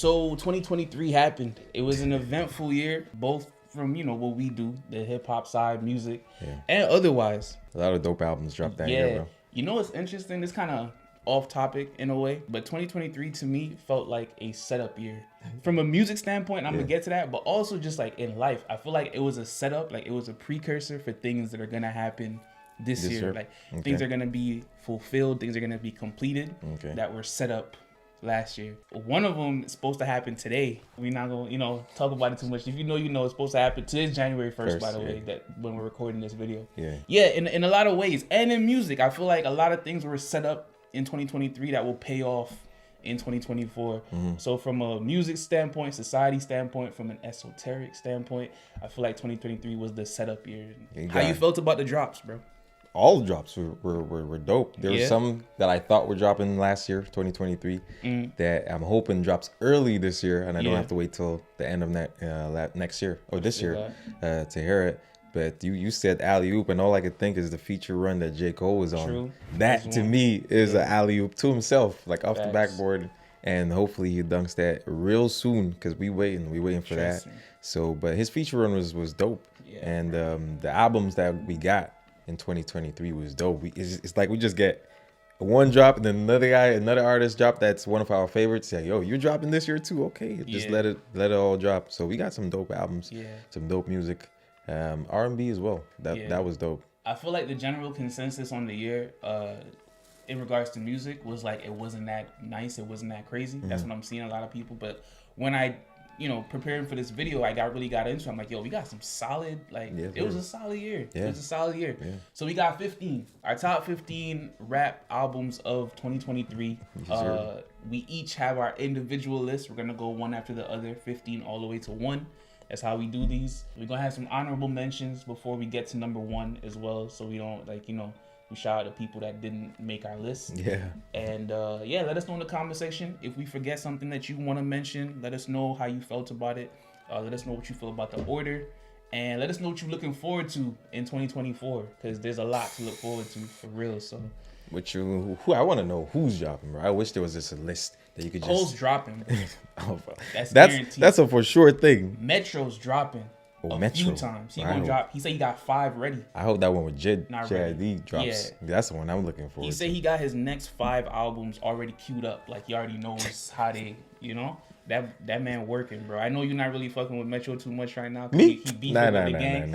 So 2023 happened. It was an eventful year, both from, what we do, the hip hop side, music, and otherwise. A lot of dope albums dropped that year, bro. You know what's interesting? It's kind of off topic in a way, but 2023 to me felt like a setup year. From a music standpoint, I'm gonna get to that, but also just like in life, I feel like it was a setup, like it was a precursor for things that are gonna happen this year. Like things are gonna be fulfilled, things are gonna be completed that were set up last year. One of them is supposed to happen today. We're not gonna, talk about it too much. If you know, it's supposed to happen. Today's January 1st, by the way, that when we're recording this video. Yeah, in a lot of ways. And in music, I feel like a lot of things were set up in 2023 that will pay off in 2024. So from a music standpoint, society standpoint, from an esoteric standpoint, I feel like 2023 was the setup year. How you felt about the drops, bro? All the drops were dope. There were some that I thought were dropping last year, 2023, that I'm hoping drops early this year, and I don't have to wait till the end of next year or this year to hear it. But you said alley oop, and all I could think is the feature run that J. Cole was on. True. That to me is an alley oop to himself, like off the backboard, and hopefully he dunks that real soon because we waiting for that. So, but his feature run was dope, and the albums that we got in 2023 was dope. It's like we just get one drop and then another artist drop that's one of our favorites. Say, yo, you're dropping this year too? Okay, just let it all drop. So we got some dope albums, some dope music. R&B as well. That was dope. I feel like the general consensus on the year in regards to music was like it wasn't that nice, it wasn't that crazy. That's what I'm seeing a lot of people. But when I preparing for this video, I really got into it. I'm like, yo, we got some solid, it was a solid year. It was a solid year. So we got 15. Our top 15 rap albums of 2023. We each have our individual list. We're gonna go one after the other, 15 all the way to 1. That's how we do these. We're gonna have some honorable mentions before we get to number 1 as well, so we don't we shout out to people that didn't make our list. And let us know in the comment section if we forget something that you want to mention. Let us know how you felt about it. Let us know what you feel about the order, and let us know what you're looking forward to in 2024, because there's a lot to look forward to for real. So I want to know who's dropping, bro. I wish there was just a list that you could Cole's just dropping. That's guaranteed. That's a for sure thing. Metro's dropping. Few times. He gonna drop. He said he got 5 ready. I hope that one with JID drops. That's the one I'm looking for. He said he got his next 5 albums already queued up. Like he already knows how they, that man working, bro. I know you're not really fucking with Metro too much right now. Me? He beefing with the gang.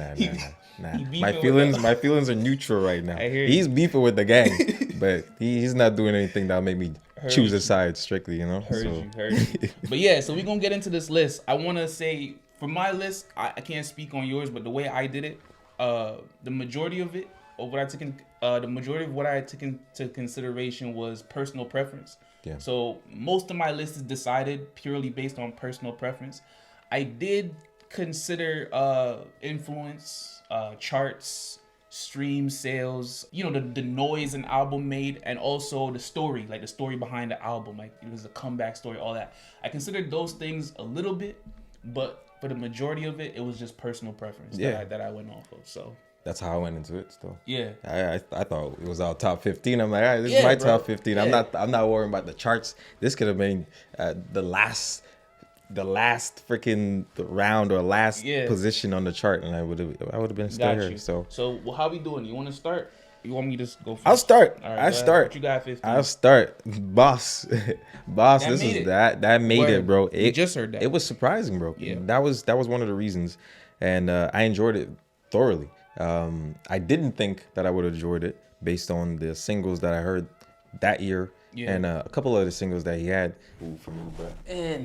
Nah. My feelings are neutral right now. He's beefing with the gang, but he's not doing anything that'll make me choose a side strictly, Heard you. But yeah, so we're gonna get into this list. I wanna say for my list, I can't speak on yours, but the way I did it, the majority of what I took into consideration was personal preference. So most of my list is decided purely based on personal preference. I did consider influence, charts, stream sales, the noise an album made, and also the story, like the story behind the album, like it was a comeback story, all that. I considered those things a little bit, but for the majority of it, it was just personal preference that I went off of. So that's how I went into it still. I thought it was our top 15. I'm like, all right, this is my top 15. I'm not worrying about the charts. This could have been the last freaking round or last position on the chart, and I would have been still here. So how we doing? You want to start? You want me to just go first? I'll start. Right, I start. What you got 15? I'll start. Boss. That made it, bro. You just heard that. It was surprising, bro. That was one of the reasons, and I enjoyed it thoroughly. I didn't think that I would have enjoyed it based on the singles that I heard that year. And a couple of the singles that he had. For me, bro.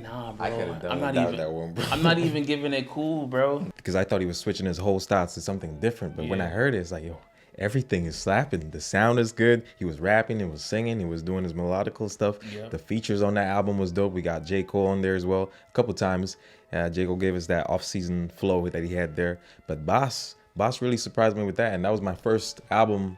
Nah, bro. I could have done without that one, bro. I'm not even giving it cool, bro. Because I thought he was switching his whole style to something different. But when I heard it, it's like, yo, everything is slapping. The sound is good. He was rapping, he was singing, he was doing his melodical stuff. The features on that album was dope. We got J. Cole on there as well. A couple times, J. Cole gave us that off-season flow that he had there. But Boss really surprised me with that. And that was my first album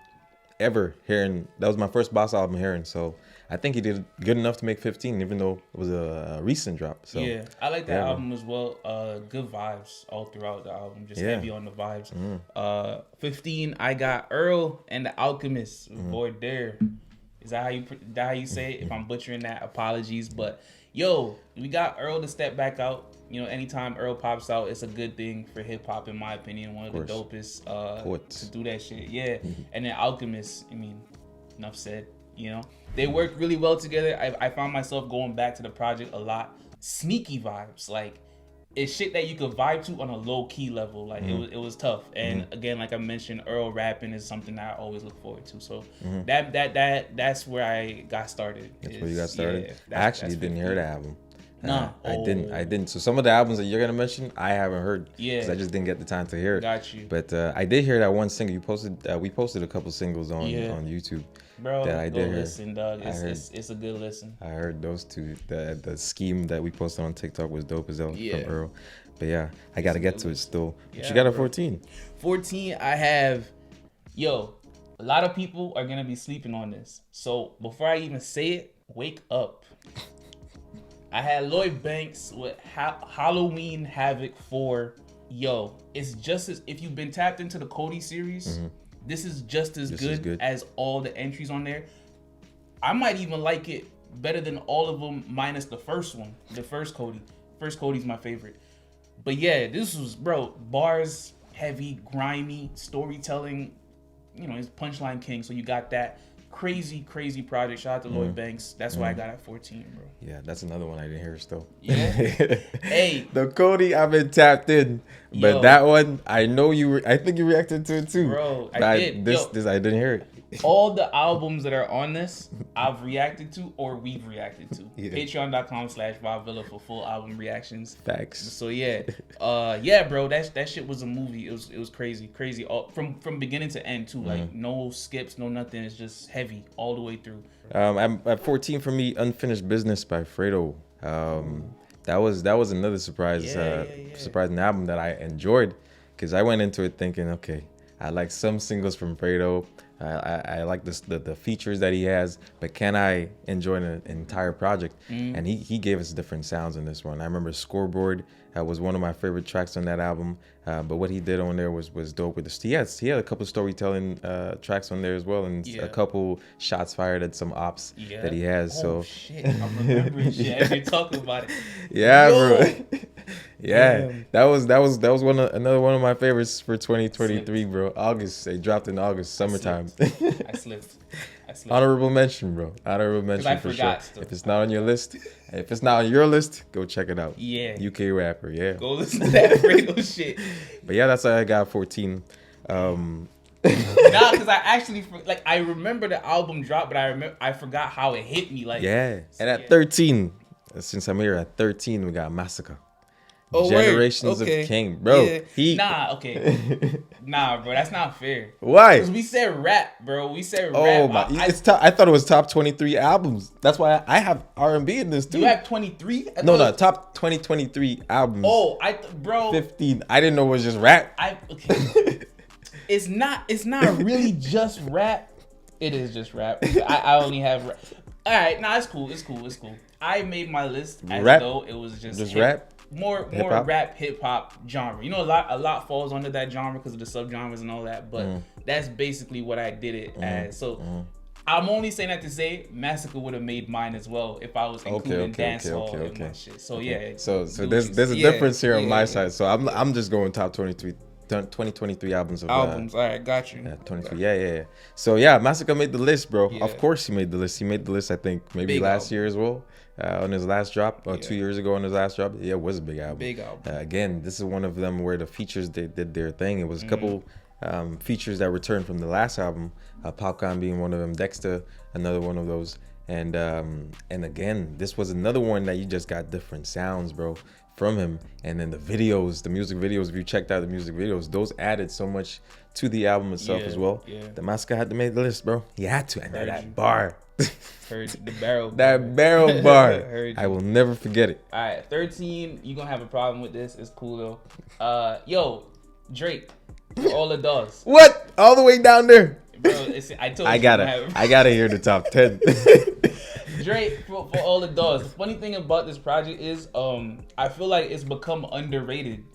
ever hearing. That was my first Boss album hearing. So I think he did good enough to make 15, even though it was a recent drop. So I like that album as well. Good vibes all throughout the album. Just heavy on the vibes. 15, I got Earl and the Alchemist. Boy, there. Is that how you say it? If I'm butchering that, apologies. But Yo, we got Earl to step back out. You know, anytime Earl pops out, it's a good thing for hip hop, in my opinion. One of the dopest to do that shit. Yeah. And then Alchemist, I mean, enough said. You know, they worked really well together. I found myself going back to the project a lot. Sneaky vibes, like it's shit that you could vibe to on a low key level. Like it was tough. And again, like I mentioned, Earl rapping is something that I always look forward to. So that's where I got started. That's where you got started. Yeah, I actually didn't hear the album. No, I didn't. So some of the albums that you're gonna mention, I haven't heard. Yeah, because I just didn't get the time to hear it. Got you. But I did hear that one single you posted. We posted a couple singles on YouTube. Bro, that I did hear. Listen, dog. It's a good listen. I heard those two. The scheme that we posted on TikTok was dope as hell from Earl. But yeah, I gotta get to it still. But you got a 14. 14, I have. Yo, a lot of people are gonna be sleeping on this. So before I even say it, wake up. I had Lloyd Banks with Halloween Havoc 4. Yo, it's just as if you've been tapped into the Cody series. This is just as good as all the entries on there. I might even like it better than all of them minus the first one, the first Cody. First Cody's my favorite. But yeah, this was, bro, bars, heavy, grimy, storytelling. You know, it's Punchline King, so you got that. Crazy project. Shout out to Lloyd Banks. That's why I got at 14, bro. Yeah, that's another one I didn't hear still. Yeah. Hey. The Cody, I've been tapped in. But that one, I know I think you reacted to it too. Bro, I did. This I didn't hear it. All the albums that are on this, I've reacted to or we've reacted to. Patreon.com/VibeVilla for full album reactions. Facts. So yeah, bro, that shit was a movie. It was crazy, all, from beginning to end too. Like no skips, no nothing. It's just heavy all the way through. I'm at 14 for me. Unfinished Business by Fredo. That was another surprising album that I enjoyed because I went into it thinking, okay, I like some singles from Fredo. I like the features that he has, but can I enjoy an entire project? And he gave us different sounds in this one. I remember Scoreboard was one of my favorite tracks on that album. But what he did on there was dope. He had a couple storytelling tracks on there as well, and a couple shots fired at some ops that he has. Oh, shit, I'm remembering shit as you're talking about it. Yeah, bro. Yeah, damn. that was another one of my favorites for 2023, bro. August, they dropped in August, summertime. I slipped. Honorable mention, bro. Honorable mention for sure. Still. If it's not on your list, go check it out. Yeah, UK rapper. Yeah, go listen to that Fredo shit. But yeah, that's how I got 14. Nah, because I remember the album dropped, but I forgot how it hit me. Like and at 13, since I'm here at 13, we got Massacre. Oh, Generations of King, bro. Nah, bro, that's not fair. Why? Because we said rap, bro. We said rap. Oh my! I thought it was top 23 albums. That's why I have R&B in this too. You have 23? No, top 2023 albums. Oh, bro. 15. I didn't know it was just rap. It's not really just rap. It is just rap. I only have rap. All right, nah, it's cool. I made my list as though it was just rap. More rap, hip hop genre. You know, a lot falls under that genre because of the subgenres and all that. But that's basically what I did it as. So I'm only saying that to say Massacre would have made mine as well if I was including dancehall in my shit. So yeah. So there's a difference here on my side. So I'm just going top 2023 albums of albums. All right, got you. Yeah, 23. Yeah. So yeah, Massacre made the list, bro. Yeah. Of course he made the list. He made the list, I think, maybe last year as well. On his last drop, or 2 years ago on his last drop. Yeah, it was a big album. Again, this is one of them where the features they did their thing. It was a couple features that returned from the last album. Popcorn being one of them. Dexter, another one of those. And again, this was another one that you just got different sounds, bro, from him. And then the music videos, if you checked out the music videos, those added so much to the album itself as well. Yeah. The Massacre had to make the list, bro. He had to. And that bar. Heard the barrel. That barrel bar. I will never forget it. All right, 13. You gonna have a problem with this? It's cool though. Yo, Drake, for all the dogs. What? All the way down there. Bro, I gotta hear the top 10. Drake for all the dogs. The funny thing about this project is, I feel like it's become underrated.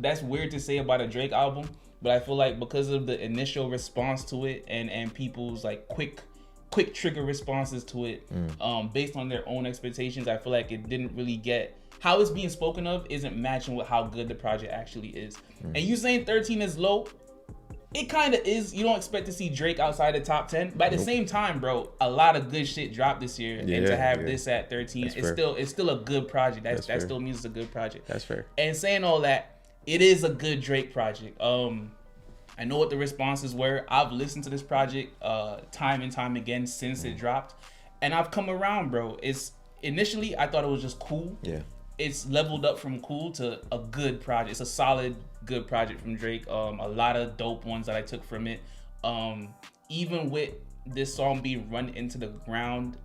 That's weird to say about a Drake album, but I feel like because of the initial response to it and people's like quick quick trigger responses to it, based on their own expectations. I feel like it didn't really get how it's being spoken of isn't matching with how good the project actually is. And you saying 13 is low, it kind of is. You don't expect to see Drake outside the top 10, but at the same time, bro, a lot of good shit dropped this year, and to have this at 13, it's still a good project. That still means it's a good project. That's fair. And saying all that, it is a good Drake project. I know what the responses were. I've listened to this project time and time again since it dropped, and I've come around, bro. It's initially I thought it was just cool. Yeah. It's leveled up from cool to a good project. It's a solid, good project from Drake. A lot of dope ones that I took from it. Even with this song being run into the ground,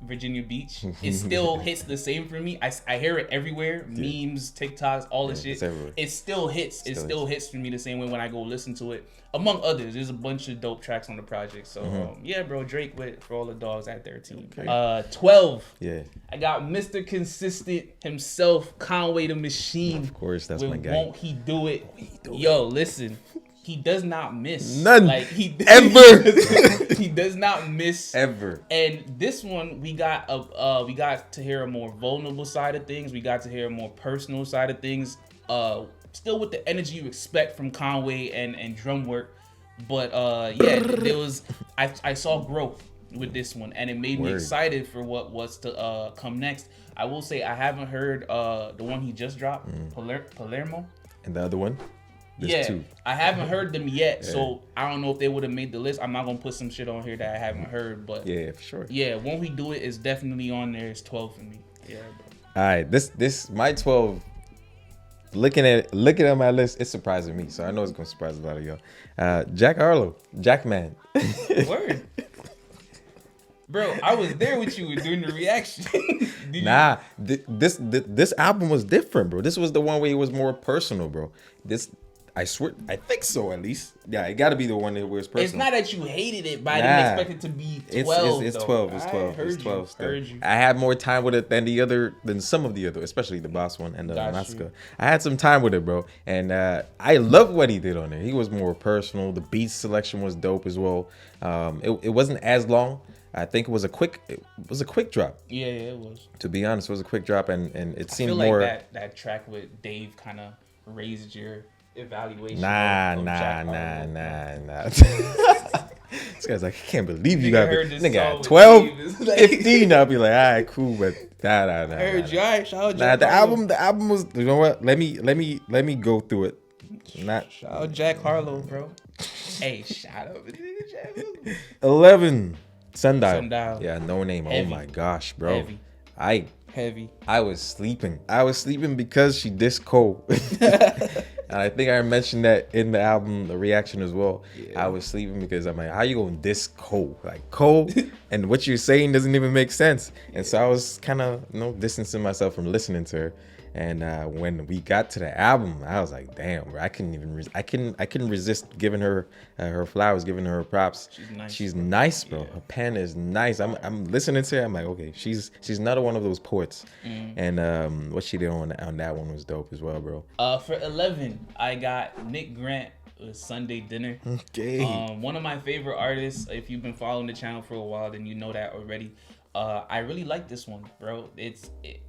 Virginia Beach, it still hits the same for me. I hear it everywhere, memes, TikToks, all this shit. It still hits. It still hits for me the same way when I go listen to it. Among others, there's a bunch of dope tracks on the project. So yeah, bro, Drake with For All the Dogs at 13. Okay. 12. Yeah. I got Mr. Consistent himself, Conway the Machine. Of course, that's my guy. Won't He Do It? Yo, listen. He does not miss. None. Like ever. He does not miss ever. And this one, we got to hear a more vulnerable side of things. We got to hear a more personal side of things. Still with the energy you expect from Conway and drum work, but yeah, there was I saw growth with this one, and it made me excited for what was to come next. I will say I haven't heard the one he just dropped, Palermo, and the other one. Two. I haven't heard them yet, so I don't know if they would have made the list. I'm not gonna put some shit on here that I haven't heard, but yeah, for sure. Yeah, Won't He Do It is definitely on there. It's 12 for me. Yeah. Bro. All right, this my 12. Looking at my list, it's surprising me, so I know it's gonna surprise a lot of y'all. Jack Harlow, Jackman. Word. Bro, I was there with you during the reaction. This album was different, bro. This was the one where it was more personal, bro. I swear, I think so at least. Yeah, it got to be the one that was personal. It's not that you hated it, but I didn't expect it to be 12. It's 12. It's 12. It's 12. Heard you. I had more time with it than some of the other, especially the Boss one and the Massacre. I had some time with it, bro, and I love what he did on there. He was more personal. The beat selection was dope as well. It wasn't as long. I think it was a quick drop. Yeah, it was. To be honest, it was a quick drop, and it seemed I feel more. Like that track with Dave kind of raised your evaluation. Nah. This guy's like, I can't believe you got it. Nigga, 12, 15. I'll be like, all right, cool, but nah. I heard you. All right, shout out Jack. The album was. You know what? Let me go through it. Shout out Jack Harlow, bro. Hey, shout out Jack Harlow. 11. Sundial. Yeah, No Name. Heavy. Oh my gosh, bro. Heavy. I was sleeping. Because she dissed Cole. And I think I mentioned that in the album, the reaction as well. Yeah. I was sleeping because I'm like, how you gonna diss Cole? Like Cole and what you're saying doesn't even make sense. And so I was kind of, distancing myself from listening to her. And when we got to the album, I was like, "Damn, bro! I couldn't resist giving her her flowers, giving her props. She's nice, bro. Yeah. Her pen is nice. I'm listening to her. I'm like, okay, she's another one of those poets. And what she did on that one was dope as well, bro. For 11, I got Nick Grant with Sunday Dinner. Okay. One of my favorite artists. If you've been following the channel for a while, then you know that already. I really like this one, bro.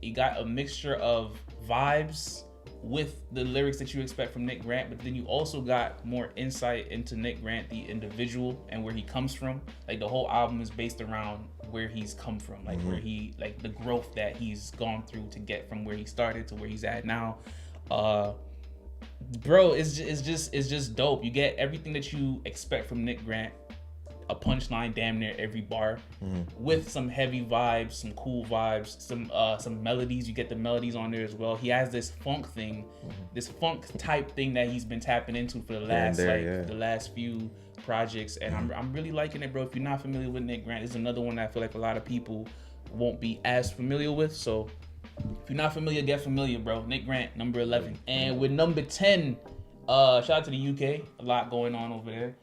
You got a mixture of vibes with the lyrics that you expect from Nick Grant, but then you also got more insight into Nick Grant, the individual, and where he comes from. Like the whole album is based around where he's come from, like where he, like the growth that he's gone through to get from where he started to where he's at now. Bro, it's just dope. You get everything that you expect from Nick Grant. A punchline damn near every bar, with some heavy vibes, some cool vibes, some melodies. You get the melodies on there as well. He has this funk thing, this funk type thing that he's been tapping into for the last the last few projects, and I'm really liking it, bro. If you're not familiar with Nick Grant, it's another one that I feel like a lot of people won't be as familiar with. So if you're not familiar, get familiar, bro. Nick Grant, number 11, and with number 10, shout out to the UK, a lot going on over there.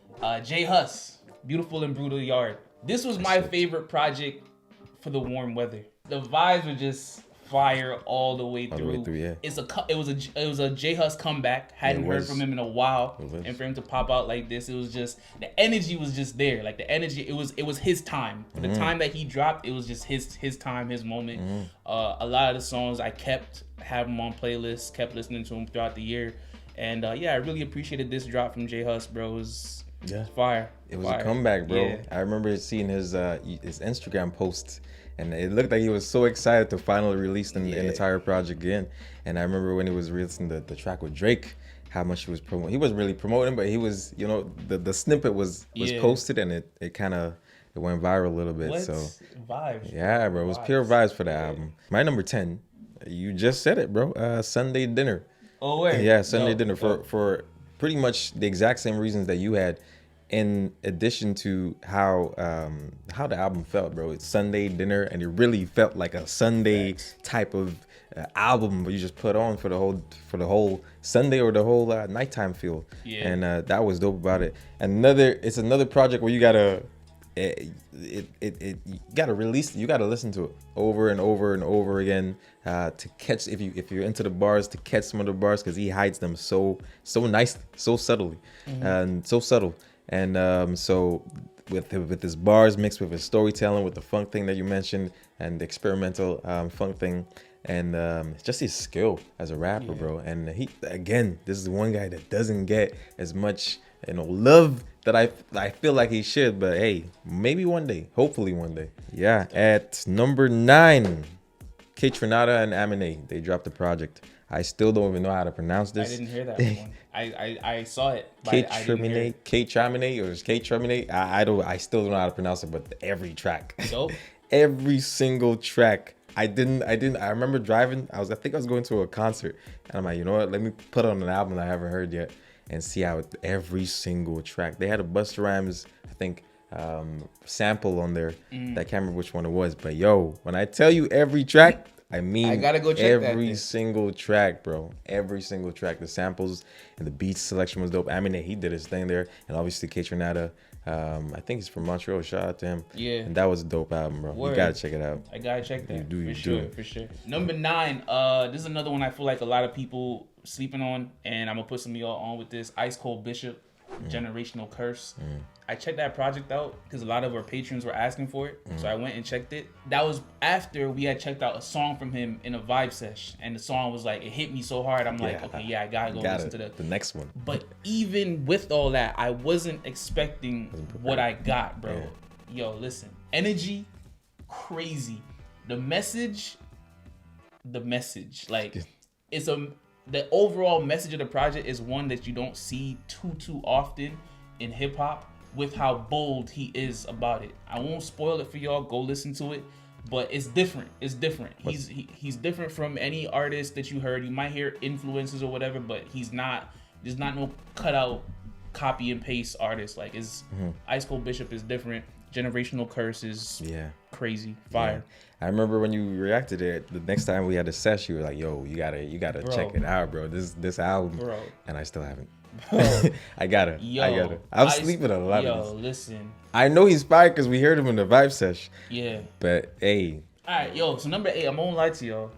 J Hus. Beautiful and Brutal Yard. This was my favorite project for the warm weather. The vibes were just fire all the way All through. the way through, yeah. It was a J Hus comeback. Hadn't heard from him in a while, and for him to pop out like this, it was just the energy was just there. Like the energy, it was his time. For the time that he dropped, it was just his time, his moment. A lot of the songs I have them on playlists, kept listening to them throughout the year, and I really appreciated this drop from J Hus, bro. It was fire. It was a comeback, bro. Yeah. I remember seeing his Instagram posts, and it looked like he was so excited to finally release an entire project again. And I remember when he was releasing the track with Drake, how much he was promoting. He wasn't really promoting, but he was, the snippet was posted, and it kind of went viral a little bit. What? So Vibes. Yeah, bro. It was pure vibes for the album. My number 10, you just said it, bro. Sunday Dinner. Oh wait. Yeah, Sunday Dinner for pretty much the exact same reasons that you had. In addition to how the album felt, bro, it's Sunday Dinner, and it really felt like a Sunday type of album you just put on for the whole Sunday or the whole nighttime feel. Yeah. And that was dope about it. And it's another project where you gotta you gotta release, you gotta listen to it over and over and over again to catch, if you're into the bars, to catch some of the bars, because he hides them so nice, so subtly, and so subtle. And so with his bars mixed with his storytelling, with the funk thing that you mentioned, and the experimental funk thing, and just his skill as a rapper, bro. And this is one guy that doesn't get as much love that I feel like he should. But hey, maybe one day, hopefully one day. Yeah. At number 9, K Trinata and Aminé, they dropped the project. I still don't even know how to pronounce this. I didn't hear that one. I saw it. K Tramine or K Tramine. I still don't know how to pronounce it, but every track. Dope. Every single track. I remember driving. I think I was going to a concert, and I'm like, you know what? Let me put on an album I haven't heard yet and see how every single track. They had a Busta Rhymes, I think, sample on there. I can't remember which one it was, but yo, when I tell you every track, I mean, I gotta go check every single track, bro. Every single track. The samples and the beats selection was dope. Aminé, he did his thing there, and obviously K Trinata. I think he's from Montreal. Shout out to him. Yeah, and that was a dope album, bro. Word. You gotta check it out. I gotta check that. For sure. Number 9. This is another one I feel like a lot of people sleeping on, and I'm gonna put some of y'all on with this. Ice Cold Bishop, Generational Curse. I checked that project out because a lot of our patrons were asking for it. So I went and checked it. That was after we had checked out a song from him in a vibe sesh. And the song was like, it hit me so hard. I'm like, okay, I gotta go listen to the next one. But even with all that, I wasn't expecting what I got, bro. Yeah. Yo, listen. Energy, crazy. The message, like, the overall message of the project is one that you don't see too often in hip hop, with how bold he is about it. I won't spoil it for y'all. Go listen to it, but it's different. It's different. He's different from any artist that you heard. You might hear influences or whatever, but he's not. There's not no cutout, copy and paste artist. Like Ice Cold Bishop is different. Generational Curse is crazy fire. Yeah. I remember when you reacted to it the next time we had a session, you were like, "Yo, you gotta check it out, bro. This album," and I still haven't. I gotta. I'm sleeping on a lot of this. Listen. I know he's fired because we heard him in the vibe sesh. Yeah. But hey. All right, yo. So number 8, I'm gonna lie to y'all.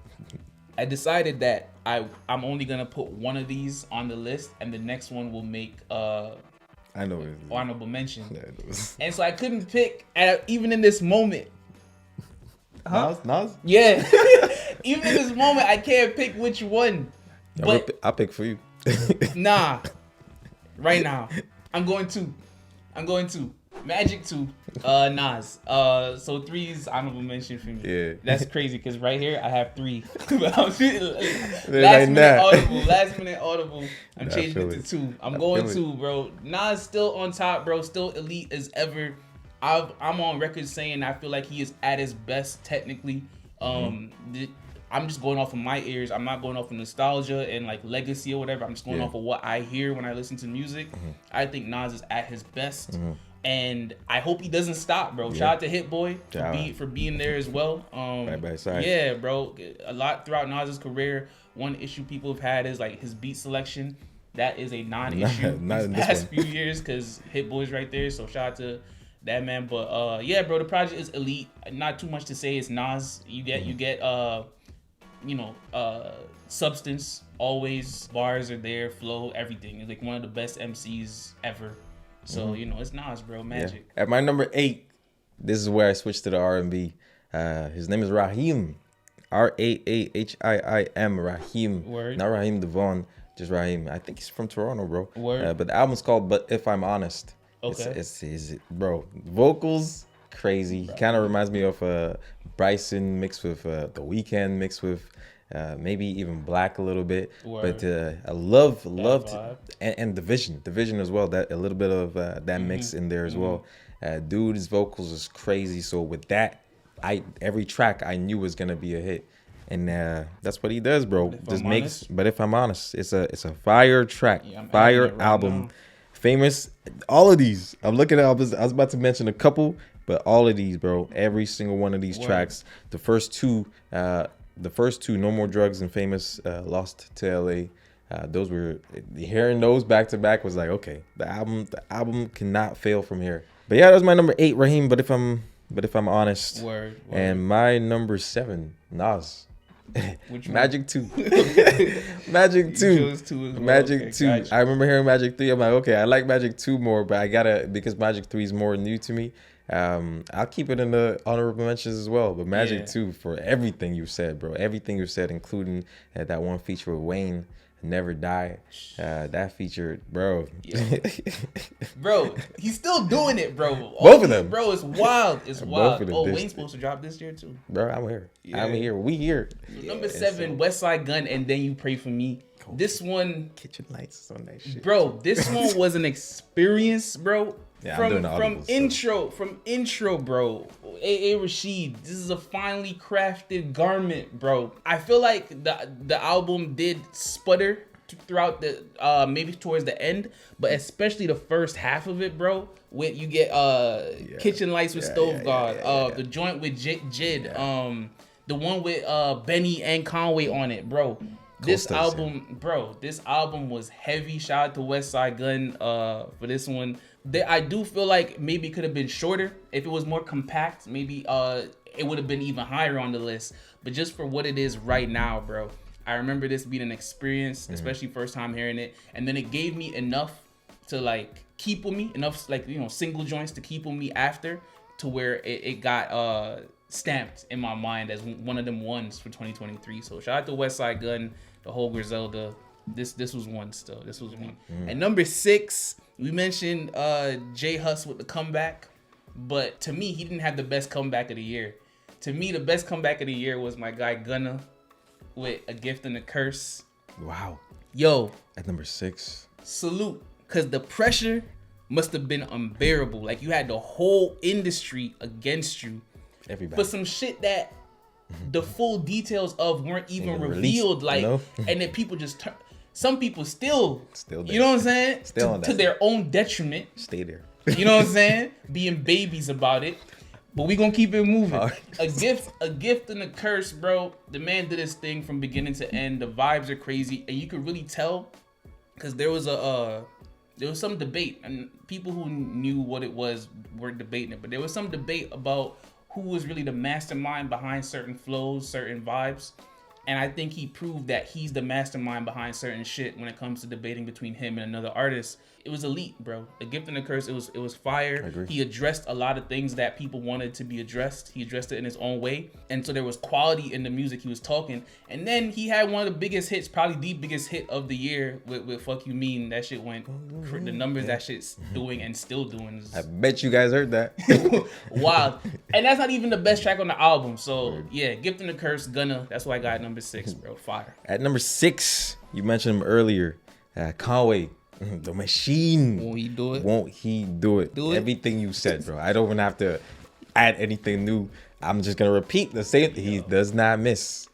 I decided that I'm only gonna put one of these on the list, and the next one will make I know honorable mention. And so I couldn't pick even in this moment. Nas? Yeah. Even in this moment, I can't pick which one. I'll pick for you. Nah. Right now. I'm going to. Magic 2. Nas. So 3 is honorable mention for me. Yeah. That's crazy because right here I have 3. Last minute audible. I'm changing it to 2. I'm going 2, bro. Nas still on top, bro. Still elite as ever. I'm on record saying I feel like he is at his best technically. I'm just going off of my ears. I'm not going off of nostalgia and like legacy or whatever. I'm just going off of what I hear when I listen to music. I think Nas is at his best. And I hope he doesn't stop, bro. Shout out to Hit Boy for being there as well. Right by side. Yeah, bro. A lot throughout Nas's career. One issue people have had is like his beat selection. That is a non-issue these past few years because Hit Boy's right there. So shout out to that man. But yeah, bro, the project is elite. Not too much to say. It's Nas. You get substance. Always bars are there, flow, everything. He's like one of the best MCs ever. So it's Nas, bro. Magic. Yeah. At my number 8, this is where I switched to the R&B. His name is Raheem. Raahim. Raheem. Word. Not Raheem Devon, just Raheem. I think he's from Toronto, bro. Word. But the album's called But If I'm Honest. Okay. It's bro, vocals crazy. Kind of reminds me of Bryson mixed with The Weeknd mixed with maybe even Black a little bit. Word. But I loved and Division as well. That a little bit of that mix in there as well. Dude's vocals is crazy. So with that, every track I knew was gonna be a hit, and that's what he does, bro. Just makes. But if I'm honest, it's a fire track, fire album. Now. Famous, all of these. I'm looking at. I was about to mention a couple, but all of these, bro. Every single one of these tracks. The first two, No More Drugs and Famous, Lost to LA. Those were hearing those back to back was like, okay, the album cannot fail from here. But yeah, that was my number 8, Raheem. But if I'm honest, word. And my number 7, Nas. Which Magic 2. Magic 2. Magic 2. I remember hearing Magic 3. I'm like, okay, I like Magic 2 more, but I gotta, because Magic 3 is more new to me. I'll keep it in the honorable mentions as well. But Magic 2 for everything you said, bro. Everything you said, including that one feature with Wayne, Never Die. That feature, bro. Bro, he's still doing it, bro. Both of them. Bro, it's wild. It's wild. Oh, Wayne's supposed to drop this year too. Bro, I'm here. Yeah. I'm here. We here. Number 7, Westside Gunn, and Then You Pray For Me. This one, Kitchen Lights on that shit. Bro, this one was an experience, bro. Yeah, from intro, bro. A.A. Rashid, this is a finely crafted garment, bro. I feel like the album did sputter throughout the maybe towards the end, but especially the first half of it, bro. With you get Kitchen Lights with Stove God, the joint with Jid, the one with Benny and Conway on it, bro. This album was heavy. Shout out to Westside Gunn for this one. I do feel like maybe it could have been shorter. If it was more compact, maybe it would have been even higher on the list. But just for what it is right now, bro, I remember this being an experience, especially first time hearing it. And then it gave me enough to like keep with me, enough like, single joints to keep with me after, to where it got stamped in my mind as one of them ones for 2023. So shout out to Westside Gunn, the whole Griselda. This was one still. This was one. And number 6, we mentioned J Hus with the comeback, but to me, he didn't have the best comeback of the year. To me, the best comeback of the year was my guy Gunna with A Gift and a Curse. Wow. Yo. At number 6. Salute. Because the pressure must have been unbearable. Like, you had the whole industry against you. Everybody. For some shit that the full details of weren't even revealed. Released, and then people just some people still there. You know what I'm saying? Still to their own detriment. Stay there. You know what I'm saying? Being babies about it. But we gonna keep it moving. A gift and a curse, bro. The man did his thing from beginning to end. The vibes are crazy, and you could really tell because there was some debate, and people who knew what it was were debating it. But there was some debate about who was really the mastermind behind certain flows, certain vibes. And I think he proved that he's the mastermind behind certain shit when it comes to debating between him and another artist. It was elite, bro. A Gift and a Curse, it was fire. I agree. He addressed a lot of things that people wanted to be addressed. He addressed it in his own way. And so there was quality in the music he was talking. And then he had one of the biggest hits, probably the biggest hit of the year with Fuck You Mean. That shit went, the numbers that shit's doing and still doing. I bet you guys heard that. Wild. And that's not even the best track on the album. So yeah, Gift and a Curse, Gunna. That's why I got number 6, bro. Fire. At number 6, you mentioned him earlier, Conway. The machine. Won't he do it? Won't he do it? Everything you said, bro. I don't even have to add anything new. I'm just going to repeat the same. He does not miss.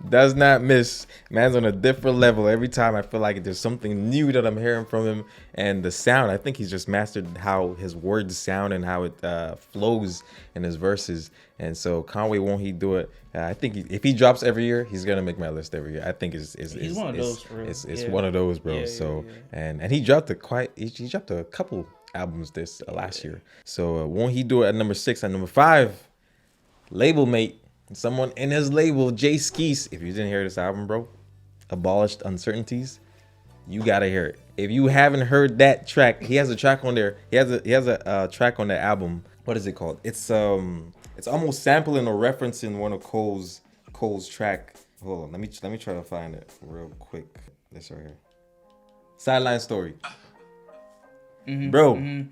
Does not miss. Man's on a different level. Every time I feel like there's something new that I'm hearing from him. And the sound, I think he's just mastered how his words sound and how it flows in his verses. And so Conway, won't he do it? I think if he drops every year, he's going to make my list every year. I think he's one of those, bro. It's one of those, bro. And he dropped he dropped a couple albums last year. So won't he do it at number 6? At number 5, Label Mate, Someone in his label, Jay Skeese. If you didn't hear this album, bro, Abolished Uncertainties, you gotta hear it. If you haven't heard that track, he has a track on there. He has a track on that album. What is it called? It's almost sampling or referencing one of Cole's track. Hold on, let me try to find it real quick. This right here. Sideline Story. Bro,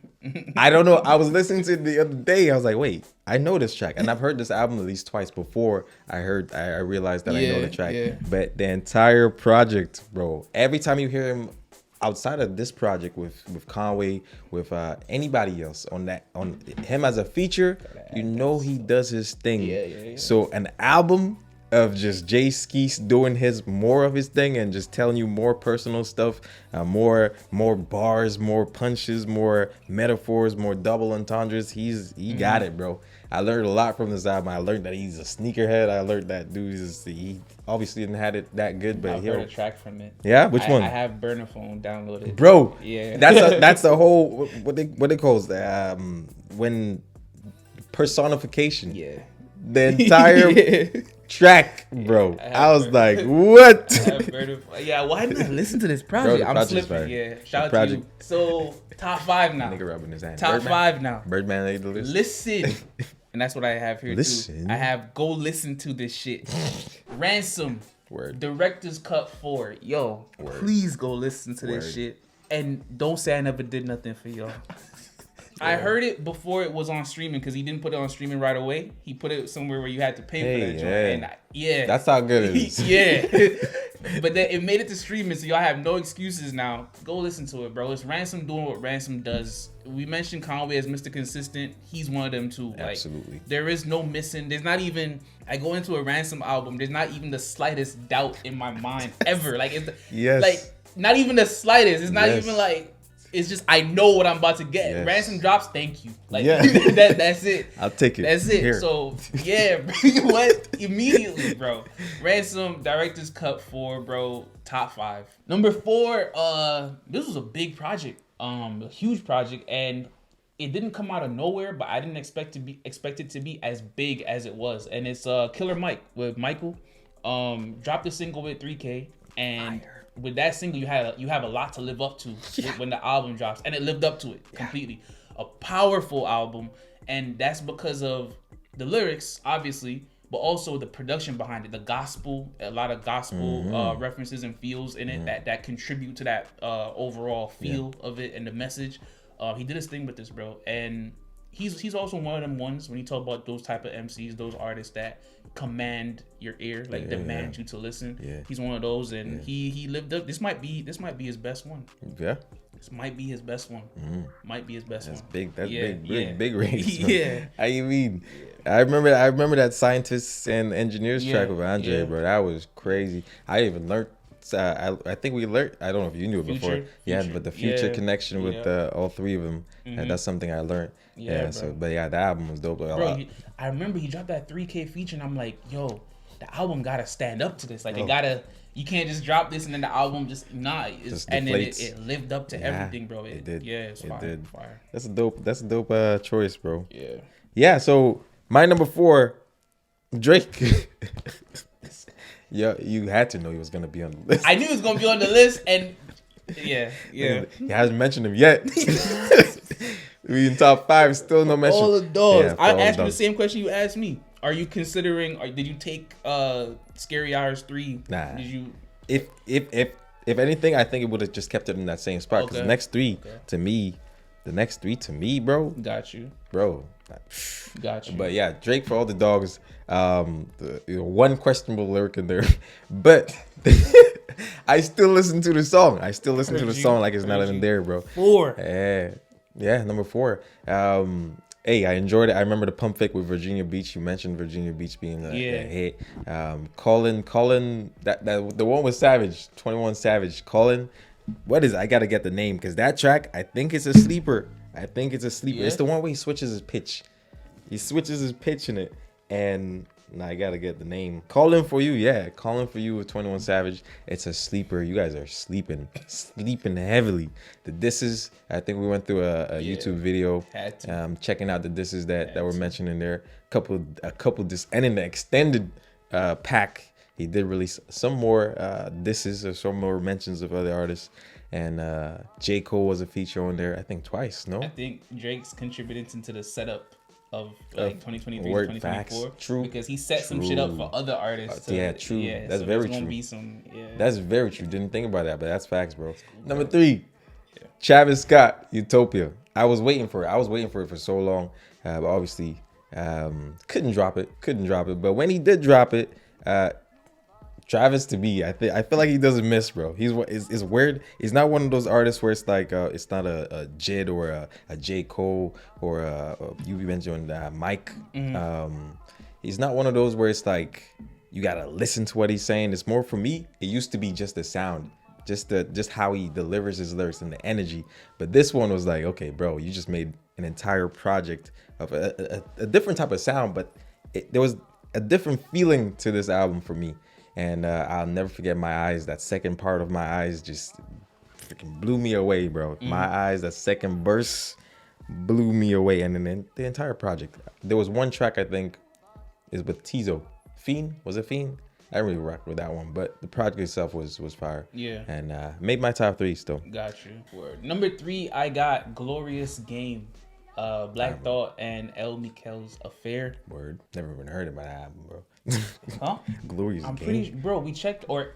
I don't know. I was listening to it the other day. I was like, wait, I know this track. And I've heard this album at least twice before I realized that I know the track. Yeah. But the entire project, bro, every time you hear him outside of this project with Conway, with anybody else on him as a feature, you know he does his thing. Yeah. So an album of just Jay Skeese doing more of his thing and just telling you more personal stuff, more bars, more punches, more metaphors, more double entendres. He got it, bro. I learned a lot from this album. I learned that he's a sneakerhead. I learned that dude he obviously didn't have it that good, but I've heard a track from it. Yeah, which one? I have Burner Phone downloaded. Bro, yeah, that's the whole what they call when personification. Yeah, the entire track, bro. I was like, what? Yeah, why didn't I listen to this project? I'm slipping. Yeah, shout out to you. So top 5 now. Nigga rubbing his hand. Top Birdman. 5 now. Birdman made the list. Listen. And that's what I have here too. I have go listen to this shit. Ransom. Word. Director's Cut 4. Yo, Word. Please go listen to this shit. And don't say I never did nothing for y'all. I heard it before it was on streaming because he didn't put it on streaming right away. He put it somewhere where you had to pay for that joint. And that's how good it is. Yeah. But then it made it to streaming, so y'all have no excuses now. Go listen to it, bro. It's Ransom doing what Ransom does. We mentioned Conway as Mr. Consistent. He's one of them too. Absolutely. Like, there is no missing. There's not even. I go into a Ransom album. There's not even the slightest doubt in my mind ever. Like like not even the slightest. It's not even like. It's just I know what I'm about to get. Yes. Ransom drops, thank you. Like that's it. I'll take it. That's it. Here. So yeah, what immediately, bro. Ransom Director's Cut 4, bro. Top 5. Number 4. This was a big project, a huge project, and it didn't come out of nowhere. But I didn't expect it to be as big as it was. And it's Killer Mike with Michael. Dropped a single with 3K and. With that single, you have a lot to live up to when the album drops, and it lived up to it completely. A powerful album, and that's because of the lyrics, obviously, but also the production behind it, the gospel, a lot of gospel references and feels in it that contribute to that overall feel of it and the message. He did his thing with this, bro, and he's also one of them ones when you talk about those type of MCs, those artists that command your ear, like demand you to listen. Yeah. He's one of those, and he lived up. This might be his best one. Yeah. This might be his best one. Might be his best one. Big. That's big range. Yeah. How you mean? I remember that Scientists and Engineers track with Andre, bro. That was crazy. I even learned. I think we learned. I don't know if you knew it before. Yeah, but the Future connection with all three of them. That's something I learned. Yeah. So, but yeah, the album was dope. I remember he dropped that 3K feature, and I'm like, yo, the album gotta stand up to this. Like, it gotta. You can't just drop this and then the album just and then it lived up to everything, bro. It did. Yeah, it's fire. It did. Fire. That's a dope choice, bro. Yeah. Yeah. So my number 4, Drake. Yeah, you had to know he was gonna be on the list. I knew he was gonna be on the list, and yeah. He hasn't mentioned him yet. We in top 5, still no mention. All the dogs. Yeah, I asked you the same question you asked me. Are you considering? Did you take Scary Hours 3? Nah. Did you? If anything, I think it would have just kept it in that same spot. Because the next three to me, bro. Got you, bro. Got you. But yeah, Drake for all the dogs. One questionable lyric in there, but I still listen to the song. Like it's not in there, bro. 4. Yeah, number 4. Hey, I enjoyed it. I remember the Pump Fake with Virginia Beach. You mentioned Virginia Beach being a hit. Colin, the one with Savage, 21 Savage. Colin, what is it? I gotta get the name because that track, I think it's a sleeper. Yeah. It's the one where he switches his pitch. He switches his pitch in it, and Nah, I gotta get the name. Calling for You, yeah. Calling for You with 21 Savage. It's a sleeper. You guys are sleeping heavily. The disses, I think we went through a YouTube video. Checking out the disses that were mentioned in there. A couple and in the extended pack, he did release some more disses or some more mentions of other artists. And J. Cole was a feature on there, I think twice, no? I think Drake's contributed into the setup of like 2023 to 2024. True. Because he set some shit up for other artists. True. Yeah, that's so very gonna true. Be some, That's very true. Didn't think about that, but that's facts, bro. Number 3, Travis Scott, Utopia. I was waiting for it for so long, but obviously couldn't drop it. But when he did drop it, Travis, to me, I feel like he doesn't miss, bro. It's weird. He's not one of those artists where it's like it's not a Jid or a J. Cole or you mentioned Mike. He's not one of those where it's like you gotta listen to what he's saying. It's more, for me, it used to be just the sound, just how he delivers his lyrics and the energy. But this one was like, okay, bro, you just made an entire project of a different type of sound, but there was a different feeling to this album for me. And I'll never forget My Eyes. That second part of My Eyes just freaking blew me away, bro. My Eyes, that second verse blew me away. And then the entire project. There was one track, I think, is with Tizo. Fiend? Was it Fiend? I didn't really rock with that one. But the project itself was fire. Yeah. And made my top 3 still. Got you. Word. Number 3, I got Glorious Game. Black Thought and El Mikel's Affair. Word. Never even heard about that album, bro. Huh? Glorious I'm Game. pretty, bro. We checked, or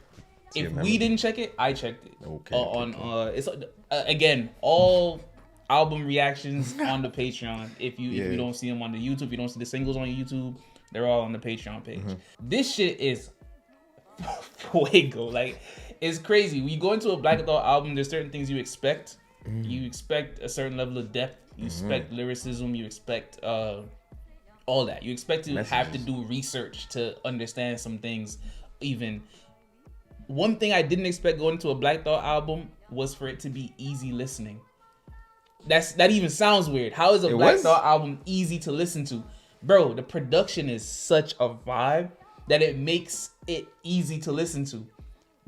if we didn't check it, I checked it. Okay. It's again, all album reactions on the Patreon. If you don't see them on the YouTube, you don't see the singles on YouTube, they're all on the Patreon page. This shit is fuego. Like, it's crazy. When you go into a Black Thought album, there's certain things you expect. You expect a certain level of depth. You expect lyricism. You expect all that. You expect to have to do research to understand some things. Even one thing I didn't expect going into a Black Thought album was for it to be easy listening. That even sounds weird. How is a Black Thought album easy to listen to? Bro, the production is such a vibe that it makes it easy to listen to.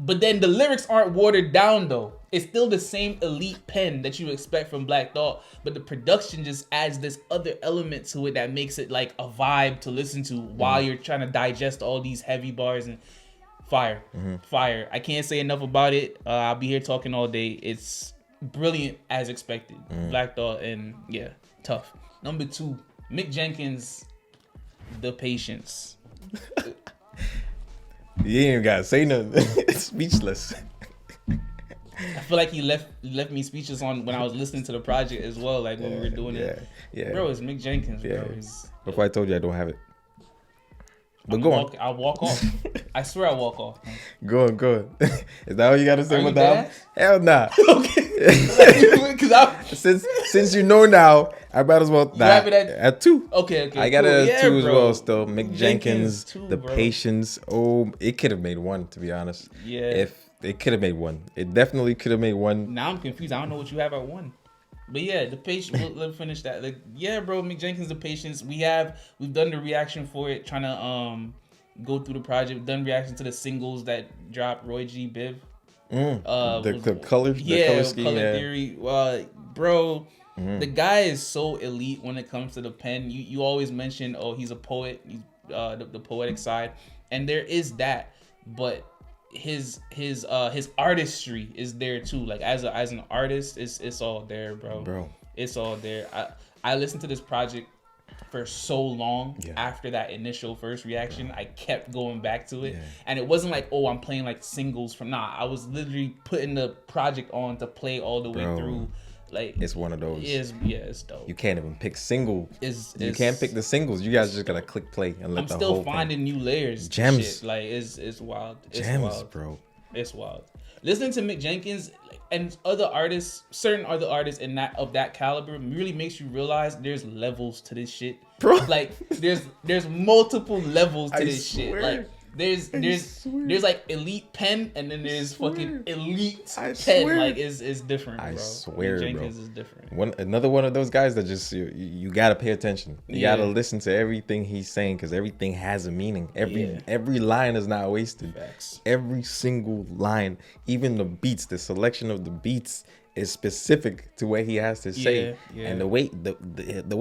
But then the lyrics aren't watered down though. It's still the same elite pen that you expect from Black Thought, but the production just adds this other element to it that makes it like a vibe to listen to while you're trying to digest all these heavy bars. And fire. I can't say enough about it. I'll be here talking all day. It's brilliant as expected. Black Thought, and yeah, tough. Number 2, Mick Jenkins, The Patience. You ain't even gotta say nothing. Speechless. I feel like he left me speechless on when I was listening to the project as well, like when we were doing it. Yeah. Bro, it's Mick Jenkins, bro. Before I told you I don't have it. But go on. I'll walk off. I swear I'll walk off. Go on. Is that all you gotta say about that? Hell nah. Okay. Since you know now, I might as well have it at 2. Okay. I got it at 2 as well still. Mick Jenkins, The Patience. Oh, it could have made 1, to be honest. Yeah. If it could have made 1. It definitely could have made 1. Now I'm confused. I don't know what you have at 1. But yeah, The Patience. Let's finish that. Like, yeah, bro, Mick Jenkins, The Patience. We've done the reaction for it, trying to go through the project. We've done reaction to the singles that dropped. Roy G. Biv. The color scheme. Color theory. Bro, the guy is so elite when it comes to the pen. You always mention, he's a poet. He's the poetic side, and there is that, but his artistry is there too. Like as an artist, it's all there, bro. It's all there. I listened to this project for so long after that initial first reaction. I kept going back to it, and it wasn't like, I'm playing like singles from. I was literally putting the project on to play all the way through. Like, it's one of those. It's dope. You can't even pick single. You can't pick the singles. You guys just gotta click play and let the whole thing. I'm still finding new layers. Gems. Shit. Like it's wild. It's gems, wild. Bro. It's wild. Listening to Mick Jenkins and certain other artists of that caliber really makes you realize there's levels to this shit. Bro. Like there's multiple levels to this shit. Like There's like elite pen, and then there's fucking elite pen. Like it's different. I bro. swear, Jenkins bro. is different. Another one of those guys that just you gotta pay attention. You gotta listen to everything he's saying because everything has a meaning. Every line is not wasted. Facts. Every single line, even the beats, the selection of the beats is specific to what he has to say, and the way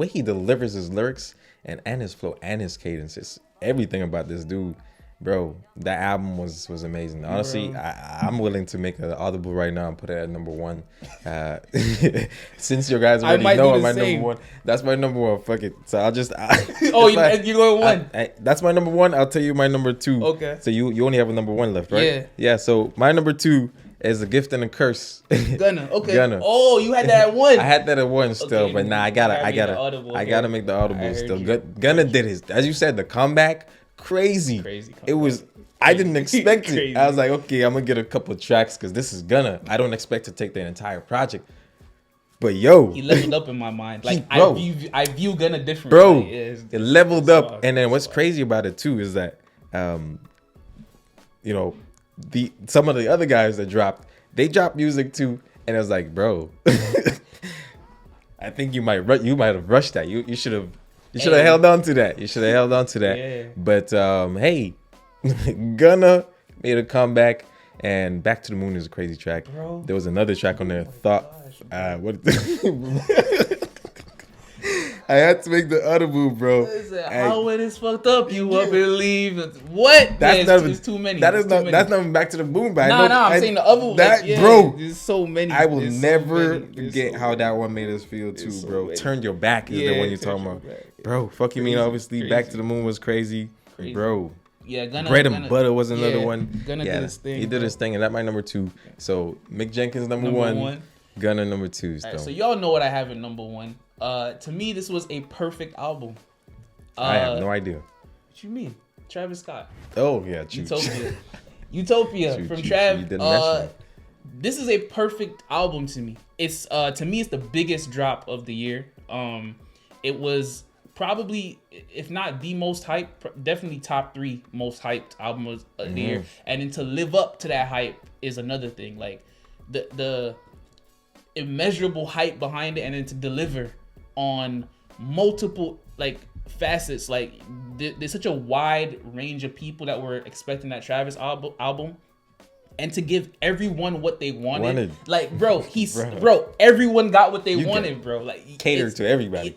he delivers his lyrics and his flow and his cadence, is everything about this dude. Bro, that album was amazing. Honestly, I'm willing to make an audible right now and put it at number 1. Since you guys already know my number 1, that's my number 1. Fuck it. So I'll just. You're going 1. That's my number 1. I'll tell you my number 2. Okay. So you only have a number 1 left, right? Yeah. Yeah. So my number 2 is A Gift and a Curse. Gunna. Okay. Gunna. Oh, you had that at 1. I had that at 1 still, okay, but nah, I gotta make the audible still. Gunna did his, as you said, the comeback. Crazy. It was. I didn't expect it. I was like, okay, I'm gonna get a couple of tracks because this is Gunna. I don't expect to take the entire project. But yo, he leveled up in my mind. Like I view Gunna differently. Bro, it leveled up. And then what's crazy about it too is that, you know, some of the other guys that dropped music too, and it was like, bro, I think you might have rushed that. You should have. You should have held on to that. Yeah. But hey, Gunna made a comeback, and Back to the Moon is a crazy track. Bro. There was another track on there. I had to make the audible, bro. How it is fucked up, you up and leave. What? It's too many. That's not even Back to the Moon, but I'm saying the other one. Bro, there's so many. I will never forget how that one made us feel too, bro. Turn Your Back is the one you're talking about. Bro, fuck you mean, obviously, Back to the Moon was crazy. Bro. Yeah, Gunna. Bread and Butter was another one. Gunna did his thing. He did his thing, and that's my number 2. So Mick Jenkins number 1. Gunna number 2. Right, so y'all know what I have in number 1. To me, this was a perfect album. I have no idea. What you mean? Travis Scott. Oh yeah, Utopia from Trav. This is a perfect album to me. It's it's the biggest drop of the year. It was probably, if not the most hyped, definitely top 3 most hyped album of the year. And then to live up to that hype is another thing. Like the immeasurable hype behind it, and then to deliver on multiple like facets. Like there's such a wide range of people that were expecting that Travis album, and to give everyone what they wanted. Like bro, everyone got what they wanted, bro. Like catered to everybody.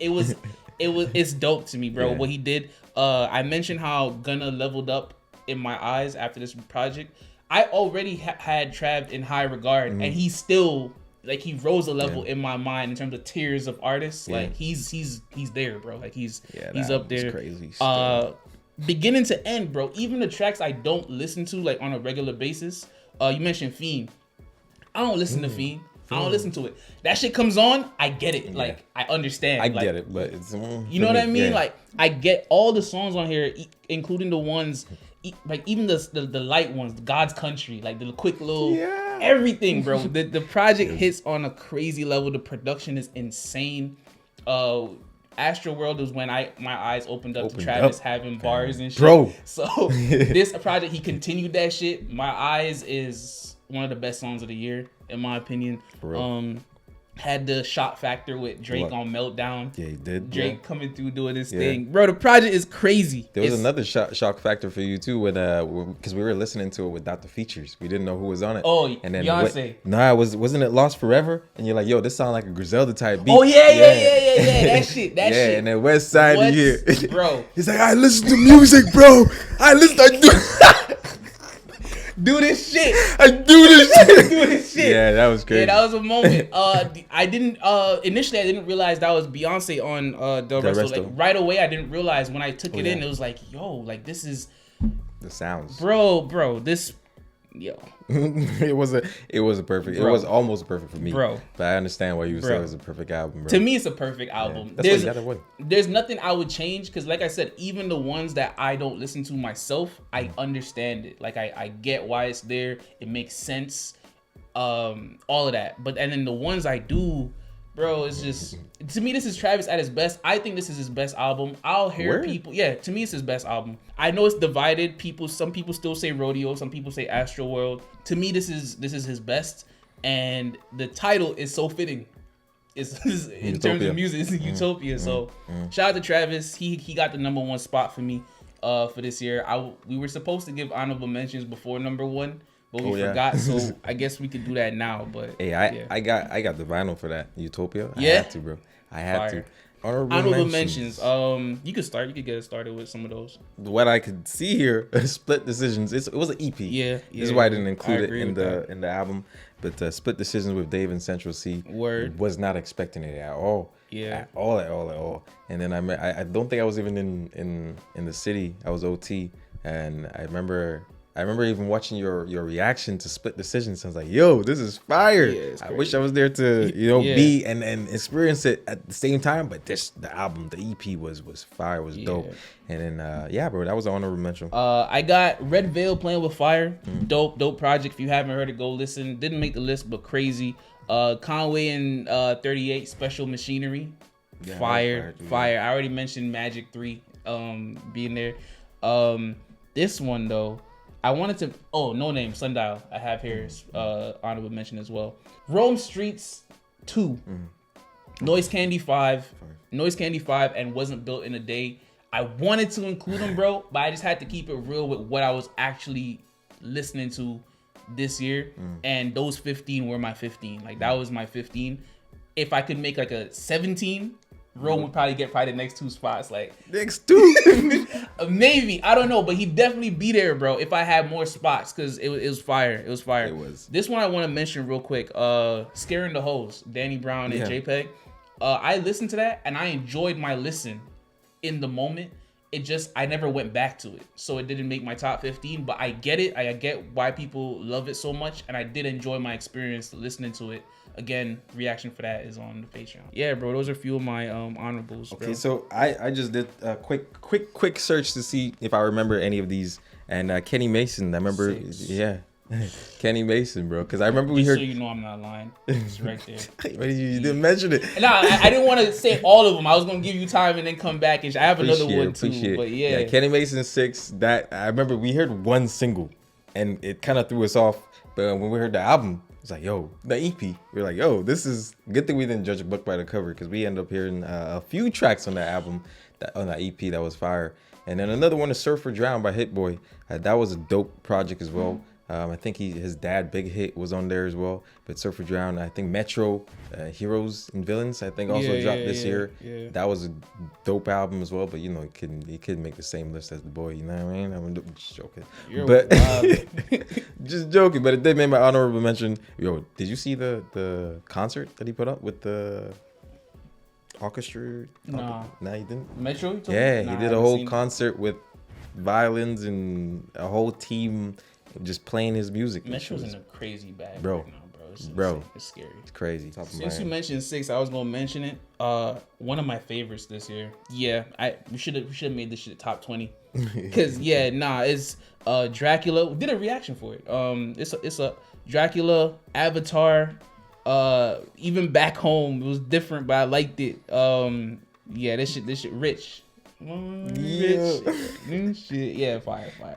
It's dope to me, bro. What he did. I mentioned how Gunna leveled up in my eyes after this project. I already had Trav in high regard, and he still, like, he rose a level in my mind in terms of tiers of artists. Like he's there, bro. Like he's up there. Crazy beginning to end, bro. Even the tracks I don't listen to like on a regular basis. You mentioned Fiend. I don't listen to Fiend. I don't listen to it. That shit comes on, I get it. Like I understand. I get it, but it's you know what I mean? Like I get all the songs on here, including the ones like even the light ones, God's Country, like the quick little everything, bro. The project hits on a crazy level. The production is insane. Astro World was when my eyes opened up to Travis having bars and shit. Bro. So this project, he continued that shit. My Eyes is one of the best songs of the year, in my opinion. Had the shock factor with Drake on Meltdown. Yeah, he did. Drake coming through doing his thing. Bro, the project is crazy. There was another shock factor for you too, with because we were listening to it without the features. We didn't know who was on it. Oh, and then Beyonce. Wasn't it Lost Forever? And you're like, yo, this sound like a Griselda type beat. Oh yeah. That shit. And then West Side of here, bro. He's like, I listen to music, bro. I do this shit. I do this shit. Yeah, that was crazy. Yeah, that was a moment. I didn't realize that was Beyonce on the Resto. Like right away, I didn't realize when I took it in. It was like, yo, like this is the sounds, bro. This, yo, it was a perfect. Bro. It was almost perfect for me, bro. But I understand why you would say it was a perfect album, bro. To me, it's a perfect album. Yeah. That's why you gotta win. There's nothing I would change because, like I said, even the ones that I don't listen to myself, I understand it. Like I get why it's there. It makes sense. All of that. And then the ones I do Bro, it's just, to me, this is Travis at his best. I think this is his best album. I'll hear people, to me, it's his best album. I know it's divided. Some people still say Rodeo. Some people say Astro World. To me, this is his best. And the title is so fitting. It's in terms of music, it's Utopia. So shout out to Travis. He got the #1 spot for me for this year. We were supposed to give honorable mentions before #1. But we forgot, so I guess we could do that now. But hey, I got the vinyl for that Utopia. I had to, bro. I had to. Honorable mentions. You could start. You could get it started with some of those. What I could see here, Split Decisions. It was an EP. Yeah. This is why I didn't include it in the album. But Split Decisions with Dave and Central C. Word. Was not expecting it at all. Yeah. At all. And then I don't think I was even in the city. I was OT, and I remember even watching your reaction to Split Decisions. I was like, yo, this is fire. Yeah, I wish I was there to, be and experience it at the same time. But the album, the EP was fire, was dope. And then, bro, that was an honorable mention. I got Red Veil Playing with Fire. Dope project. If you haven't heard it, go listen. Didn't make the list, but crazy. Conway and 38 Special Machinery. Yeah, fire. I already mentioned Magic 3 being there. This one, though, I wanted to. Oh, No Name, Sundial. I have here honorable mention as well. Rome Streets 2, Noise Candy 5, and Wasn't Built in a Day. I wanted to include them, bro, but I just had to keep it real with what I was actually listening to this year, and those 15 were my 15. Like that was my 15. If I could make like a 17. Rome would probably get the next 2 spots. Like next 2, maybe, I don't know, but he'd definitely be there, bro. If I had more spots, because it was fire. It was fire. It was. This one I want to mention real quick. Scaring the Hoes, Danny Brown and JPEG. I listened to that and I enjoyed my listen in the moment. I never went back to it, so it didn't make my top 15. But I get it. I get why people love it so much, and I did enjoy my experience listening to it. Again, reaction for that is on the Patreon. Yeah, bro, those are a few of my honorables. Bro. Okay, so I just did a quick search to see if I remember any of these. And Kenny Mason, I remember, Kenny Mason, bro, because I remember we heard. So you know I'm not lying. It's right there. You didn't mention it. No, I didn't want to say all of them. I was gonna give you time and then come back, and I have another one too. But yeah, Kenny Mason 6. That I remember we heard one single, and it kind of threw us off. But when we heard the album, it's like, yo, the EP. We're like, yo, this is good thing we didn't judge a book by the cover, because we end up hearing a few tracks on that album, on that EP that was fire. And then another one is Surf or Drown by Hit Boy. That was a dope project as well. I think his dad, Big Hit, was on there as well. But Surf or Drown, I think Metro, Heroes and Villains, I think also dropped this year. Yeah. That was a dope album as well. But you know, he couldn't make the same list as The Boy. You know what I mean? I'm just joking. Just joking. But it did make my honorable mention. Yo, did you see the concert that he put up with the orchestra? No, you didn't. Metro? He did a whole concert with violins and a whole team just playing his music. Metro's in a crazy bag bro. Right now, bro. It's scary. It's crazy. Since you mentioned 6, I was gonna mention it. One of my favorites this year. Yeah, we should have made this shit top 20. Cause it's Dracula. We did a reaction for it. It's a Dracula, Avatar. Even Back Home, it was different, but I liked it. This shit rich. Fire.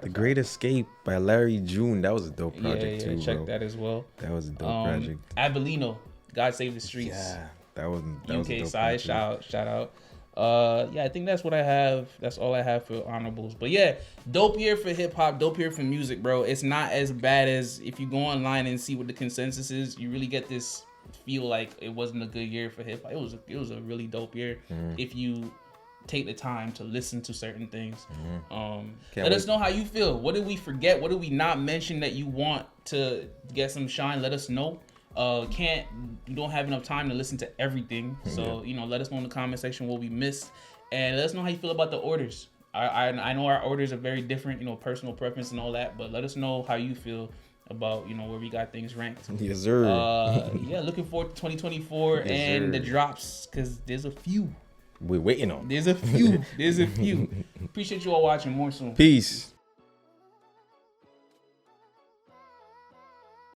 The Great Escape by Larry June. That was a dope project too. Check that as well. That was a dope project. Abilino, God Save the Streets. Yeah, that was UK side. Shout out. I think that's what I have. That's all I have for honorables. But yeah, dope year for hip hop, dope year for music, bro. It's not as bad as if you go online and see what the consensus is. You really get this feel like it wasn't a good year for hip hop. It was a really dope year if you take the time to listen to certain things. Let us know how you feel. What did we forget? What did we not mention that you want to get some shine? Let us know. You don't have enough time to listen to everything, so let us know in the comment section what we missed, and let us know how you feel about the orders. I know our orders are very different, personal preference and all that, but let us know how you feel about where we got things ranked. Yes, sir. Looking forward to 2024 and the drops, because there's a few we're waiting on. There's a few. Appreciate you all watching. More soon. Peace.